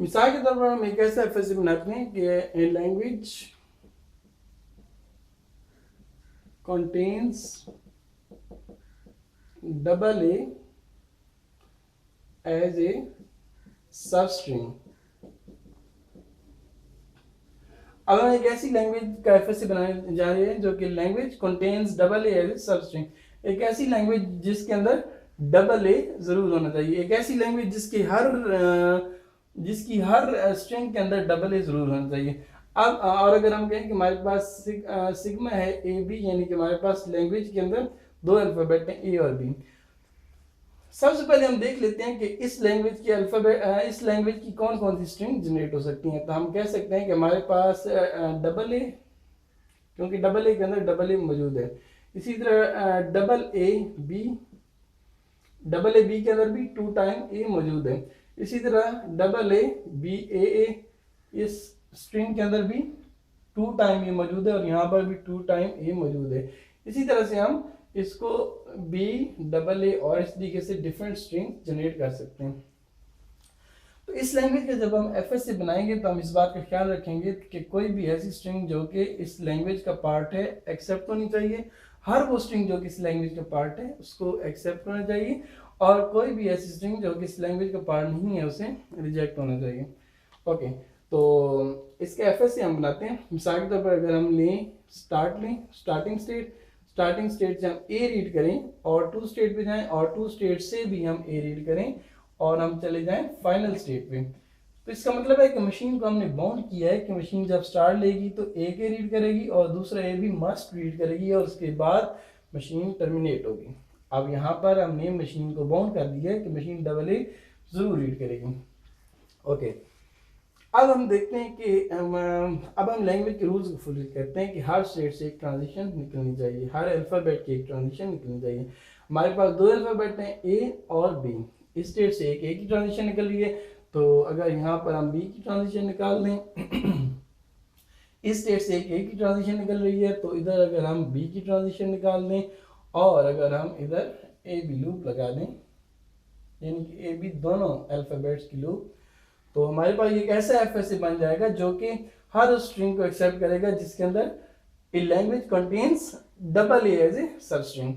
मिसाल के तौर पर हम एक ऐसा एफएससी बनाते हैं कि a language contains double A as a substring। अब हम एक ऐसी लैंग्वेज का एफएससी बनाने जा रहे हैं जो कि language contains double A as A substring, एक ऐसी लैंग्वेज जिसके अंदर डबल ए जरूर होना चाहिए, एक ऐसी लैंग्वेज जिसकी हर स्ट्रिंग के अंदर डबल ए जरूर होना चाहिए। अब और अगर हम कहें कि हमारे पास सिग्मा है ए बी, यानी कि हमारे पास लैंग्वेज के अंदर दो अल्फाबेट हैं ए और बी। सबसे पहले हम देख लेते हैं कि इस लैंग्वेज की इस लैंग्वेज की कौन कौन सी स्ट्रिंग जनरेट हो सकती हैं। तो हम कह सकते हैं कि हमारे पास डबल ए, क्योंकि डबल ए के अंदर डबल ए मौजूद है। इसी तरह डबल ए बी के अंदर भी 2 टाइम ए मौजूद है। इसी तरह डबल ए बी ए, इस स्ट्रिंग के अंदर भी 2 टाइम ए मौजूद है और यहाँ पर भी 2 टाइम ए मौजूद है। इसी तरह से हम इसको बी डबल ए और इस तरीके से डिफरेंट स्ट्रिंग जनरेट कर सकते हैं। तो इस लैंग्वेज का जब हम एफएससी बनाएंगे तो हम इस बात का ख्याल रखेंगे कि कोई भी ऐसी स्ट्रिंग जो कि इस लैंग्वेज का पार्ट है एक्सेप्ट होनी चाहिए, हर वो स्ट्रिंग जो कि इस लैंग्वेज का पार्ट है उसको एक्सेप्ट होना चाहिए, और कोई भी ऐसी स्ट्रिंग जो कि इस लैंग्वेज का पार्ट नहीं है उसे रिजेक्ट होना चाहिए। ओके, तो इसके एफएससी हम बनाते हैं। मिसाल के तौर पर अगर हम लें स्टार्टिंग स्टेट से हम ए रीड करें और 2 स्टेट पे जाएं और 2 स्टेट से भी हम ए रीड करें और हम चले जाएं फाइनल स्टेट पे, तो इसका मतलब है कि मशीन को हमने बाउंड किया है कि मशीन जब स्टार्ट लेगी तो ए के रीड करेगी और दूसरा ए भी मस्ट रीड करेगी और उसके बाद मशीन टर्मिनेट होगी। अब यहाँ पर हमने मशीन को बाउंड कर दिया है कि मशीन डबल ए जरूर रीड करेगी। ओके, अब हम देखते हैं कि अब हम लैंग्वेज के रूल्स को फुल करते हैं कि हर स्टेट से एक ट्रांजिशन निकलनी चाहिए, हर अल्फ़ाबेट की एक ट्रांजिशन निकलनी चाहिए। हमारे पास 2 अल्फ़ाबेट हैं ए और बी, इस स्टेट से एक ए की ट्रांजिशन निकल रही है, तो अगर यहाँ पर हम बी की ट्रांजिशन निकाल दें इस स्टेट से एक ए की ट्रांजिशन निकल रही है, तो इधर अगर हम बी की ट्रांजिशन निकाल दें और अगर हम इधर ए बी लूप लगा दें, यानी कि ए बी दोनों अल्फ़ाबेट्स की लूप, तो हमारे पास एक ऐसा एफएससी बन जाएगा जो कि हर उस स्ट्रिंग को एक्सेप्ट करेगा जिसके अंदर A language contains double A as A substring.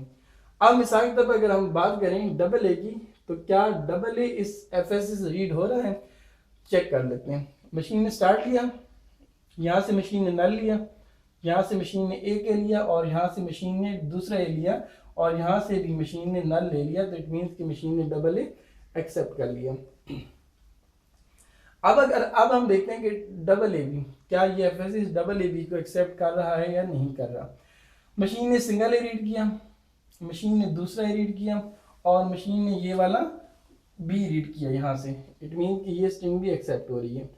अब मिसाल के तौर पर अगर हम बात करें डबल ए की, तो क्या डबल ए इस एफएससी से रीड हो रहा है, चेक कर लेते हैं। मशीन ने स्टार्ट लिया, यहाँ से मशीन ने नल लिया, यहाँ से मशीन ने ए के लिया और यहाँ से मशीन ने दूसरा ए लिया और यहाँ से भी मशीन ने नल ले लिया, तो इट मीन्स कि मशीन ने डबल ए एक्सेप्ट कर लिया। अब हम देखते हैं कि डबल ए बी, क्या ये एफएससी डबल ए बी को एक्सेप्ट कर रहा है या नहीं कर रहा। मशीन ने सिंगल ए रीड किया, मशीन ने दूसरा ए रीड किया और मशीन ने ये वाला बी रीड किया यहाँ से, इट मीन कि ये स्ट्रिंग भी एक्सेप्ट हो रही है।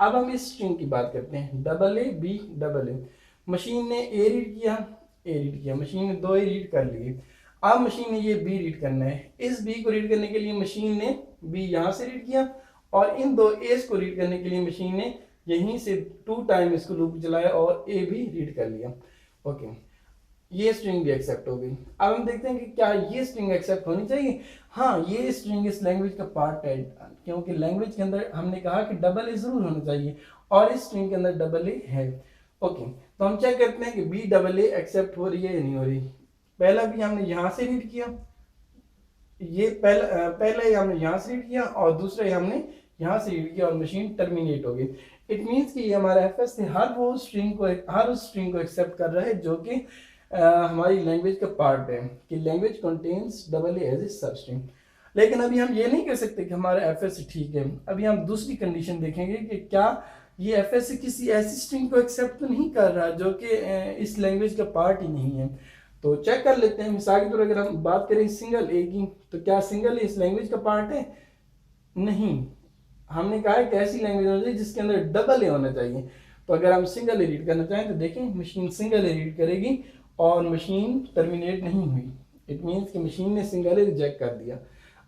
अब हम इस स्ट्रिंग की बात करते हैं, double A B double A. Machine ने ए रीड किया, मशीन ने 2 ए रीड कर लिए। अब मशीन ने ये बी रीड करना है, इस बी को रीड करने के लिए मशीन ने बी यहाँ से रीड किया और इन 2 एस को रीड करने के लिए मशीन ने यहीं से 2 टाइम इसको लूप चलाया और ए भी रीड कर लिया। ओके, ये स्ट्रिंग भी एक्सेप्ट हो गई। अब हम देखते हैं कि क्या ये स्ट्रिंग एक्सेप्ट होनी चाहिए। हाँ, ये स्ट्रिंग इस लैंग्वेज का पार्ट है, क्योंकि लैंग्वेज के अंदर हमने कहा कि डबल ए जरूर होना चाहिए और इस स्ट्रिंग के अंदर डबल ए है। ओके, तो हम चेक करते हैं कि बी डबल ए एक्सेप्ट हो रही है या नहीं हो रही। पहला भी हमने यहाँ से रीड किया, ये पहला हमने यहाँ से रीड किया और दूसरा हमने यहाँ से रीड किया और मशीन टर्मिनेट हो गई। इट मीन्स कि ये हमारा एफएस से हर उस स्ट्रिंग को एक्सेप्ट कर रहा है जो कि हमारी लैंग्वेज का पार्ट है, कि language contains double A as A substring. लेकिन अभी हम ये नहीं कह सकते कि हमारा एफएस ठीक है। अभी हम दूसरी कंडीशन देखेंगे कि क्या ये एफएस किसी ऐसी स्ट्रिंग को एक्सेप्ट तो नहीं कर रहा जो कि इस लैंग्वेज का पार्ट ही नहीं है। तो चेक कर लेते हैं। मिसाल के तौर अगर हम बात करें सिंगल ए की, तो क्या सिंगल ए इस लैंग्वेज का पार्ट है? नहीं, हमने कहा है कि ऐसी लैंग्वेज होनी चाहिए जिसके अंदर डबल ए होना चाहिए। तो अगर हम सिंगल ए रीड करना चाहें तो देखें मशीन सिंगल ए रीड करेगी और मशीन टर्मिनेट नहीं हुई, इट मीन्स कि मशीन ने सिंगल ए रिजेक्ट कर दिया।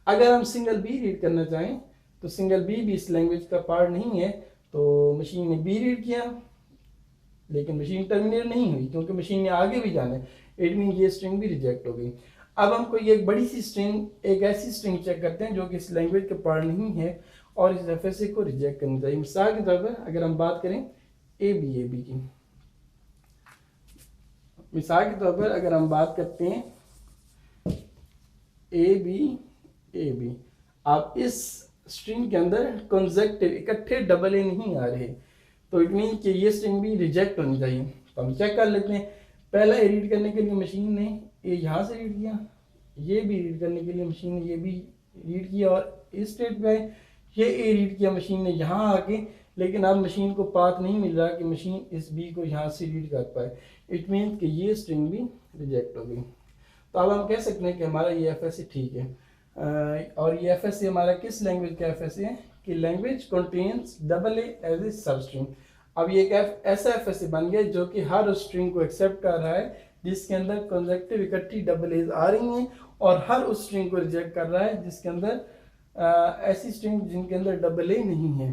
अगर हम सिंगल बी रीड करना चाहें तो सिंगल बी भी इस लैंग्वेज का पार्ट नहीं है, तो मशीन ने बी रीड किया लेकिन मशीन टर्मिनेट नहीं हुई क्योंकि मशीन ने आगे भी जाना है, इट मीन ये स्ट्रिंग भी रिजेक्ट हो गई। अब हम कोई एक बड़ी सी स्ट्रिंग, एक ऐसी स्ट्रिंग चेक करते हैं जो कि इस लैंग्वेज का पार्ट नहीं है और इस एफएसए को रिजेक्ट करना चाहिए। मिसाल के तौर पर अगर हम बात करें ए बी की, मिसाल के तौर पर अगर हम बात करते हैं ए बी, आप इस स्ट्रिंग के अंदर कंसेक्टिव इकट्ठे डबल ए नहीं आ रहे, तो इट मीन कि ये स्ट्रिंग भी रिजेक्ट होनी चाहिए। तो हम चेक कर लेते हैं। पहला ए रीड करने के लिए मशीन ने ए यहाँ से रीड किया, ये भी रीड करने के लिए मशीन ने ये भी रीड किया, और इस स्टेट पे आए, ये ए रीड किया मशीन ने यहाँ आके, लेकिन अब मशीन को पाथ नहीं मिल रहा कि मशीन इस बी को यहाँ से रीड कर पाए। इट मीन कि ये स्ट्रिंग भी रिजेक्ट हो गई। तो अब हम कह सकते हैं कि हमारा ये एफएसए ठीक है। और ये एफएसए हमारा किस लैंग्वेज का एफएसए है कि language contains double A as A substring. अब ये एक ऐसा एफएसए बन गया जो कि हर उस स्ट्रिंग को एक्सेप्ट कर रहा है जिसके अंदर कंसेक्टिव इकट्ठी डबल एज आ रही हैं, और हर उस स्ट्रिंग को रिजेक्ट कर रहा है जिसके अंदर ऐसी स्ट्रिंग जिनके अंदर डबल ए नहीं है।